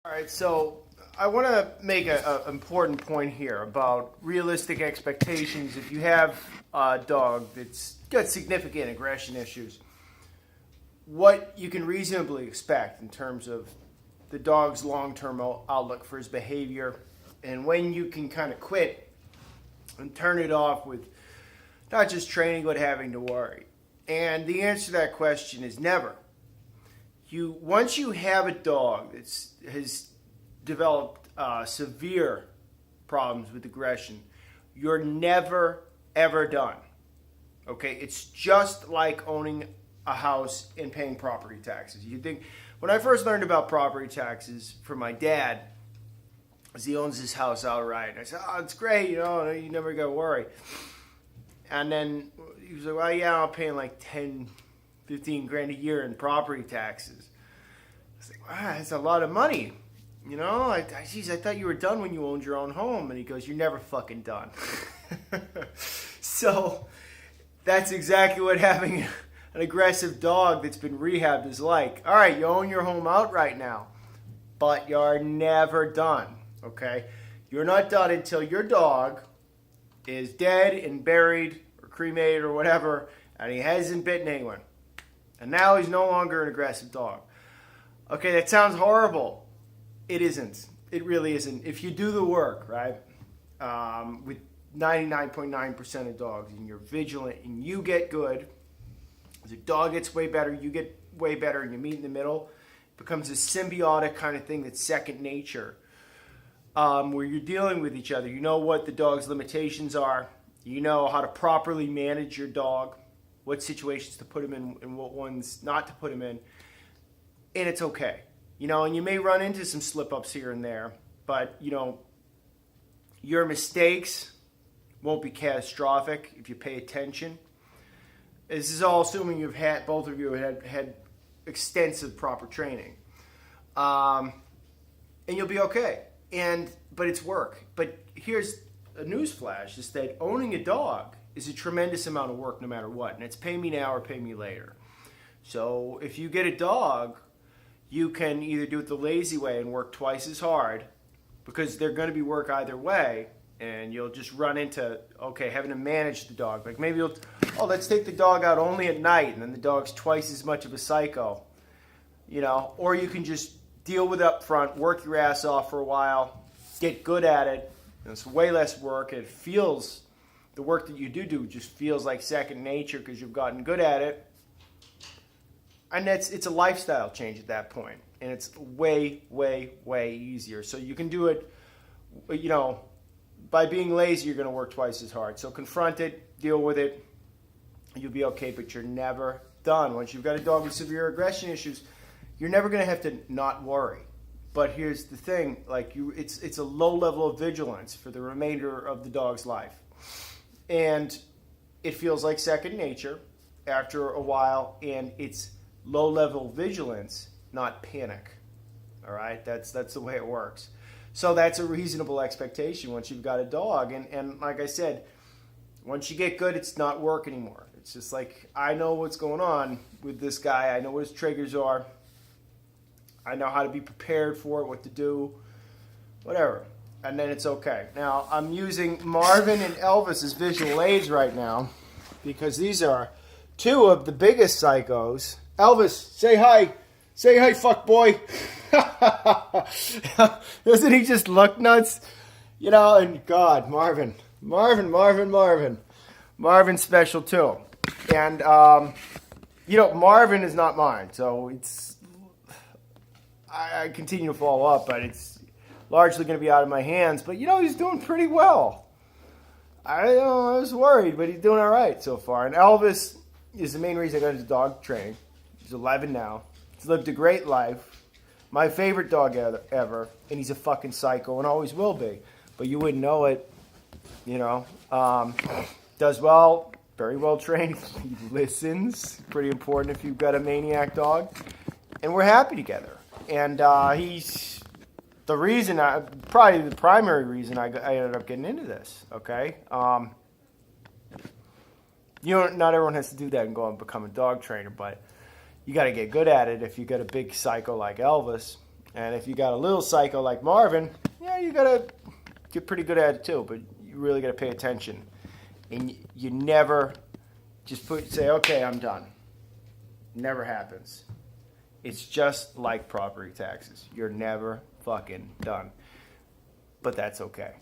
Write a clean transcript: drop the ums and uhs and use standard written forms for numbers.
All right, so I want to make an important point here about realistic expectations. If you have a dog that's got significant aggression issues, what you can reasonably expect in terms of the dog's long-term outlook for his behavior, and when you can kind of quit and turn it off with not just training but having to worry. And the answer to that question is never. Once you have a dog that has developed severe problems with aggression, you're never ever done. Okay, it's just like owning a house and paying property taxes. You think when I first learned about property taxes from my dad, as he owns his house outright, I said, "Oh, it's great, you never got to worry." And then he was like, "Well, yeah, I'm paying like 10, 15 grand a year in property taxes." I was like, "Wow, that's a lot of money." Geez, I thought you were done when you owned your own home. And he goes, "You're never fucking done." So that's exactly what having an aggressive dog that's been rehabbed is like. All right, you own your home outright now, but you're never done, okay? You're not done until your dog is dead and buried or cremated or whatever, and he hasn't bitten anyone. And now he's no longer an aggressive dog. Okay, that sounds horrible. It isn't. It really isn't. If you do the work, right, with 99.9% of dogs, and you're vigilant and you get good, as a dog gets way better, you get way better, and you meet in the middle, it becomes a symbiotic kind of thing that's second nature, where you're dealing with each other. You know what the dog's limitations are. You know how to properly manage your dog, what situations to put him in and what ones not to put him in, and it's okay. And you may run into some slip-ups here and there, but, your mistakes won't be catastrophic if you pay attention. This is all assuming both of you had extensive proper training. And you'll be okay. But it's work. But here's a news flash, is that owning a dog is a tremendous amount of work no matter what. And it's pay me now or pay me later. So if you get a dog, you can either do it the lazy way and work twice as hard, because they're going to be work either way, and you'll just run into, having to manage the dog. Like maybe let's take the dog out only at night, and then the dog's twice as much of a psycho. Or you can just deal with it up front, work your ass off for a while, get good at it, and it's way less work. The work that you do just feels like second nature because you've gotten good at it. And it's a lifestyle change at that point. And it's way, way, way easier. So you can do it, by being lazy, you're going to work twice as hard. So confront it, deal with it, you'll be okay, but you're never done. Once you've got a dog with severe aggression issues, you're never going to have to not worry. But here's the thing, it's a low level of vigilance for the remainder of the dog's life. And it feels like second nature after a while, and it's low-level vigilance, not panic. All right? That's the way it works. So that's a reasonable expectation once you've got a dog. And like I said, once you get good, it's not work anymore. It's just like, I know what's going on with this guy. I know what his triggers are. I know how to be prepared for it, what to do, whatever. And then it's okay. Now, I'm using Marvin and Elvis as visual aids right now because these are two of the biggest psychos. Elvis, say hi. Say hi, fuck boy. Doesn't he just look nuts? And God, Marvin. Marvin's special too. And, Marvin is not mine. So I continue to follow up, but it's largely going to be out of my hands. But, he's doing pretty well. I was worried, but he's doing all right so far. And Elvis is the main reason I got into dog training. He's 11 now. He's lived a great life. My favorite dog ever. And he's a fucking psycho and always will be. But you wouldn't know it. Does well. Very well trained. He listens. Pretty important if you've got a maniac dog. And we're happy together. And he's the reason, probably the primary reason I ended up getting into this. Okay? Not everyone has to do that and go and become a dog trainer, but you got to get good at it if you got a big psycho like Elvis. And if you got a little psycho like Marvin, yeah, you gotta get pretty good at it too. But you really gotta pay attention, and you never just say, okay, I'm done. Never happens. It's just like property taxes. You're never fucking done. But that's okay.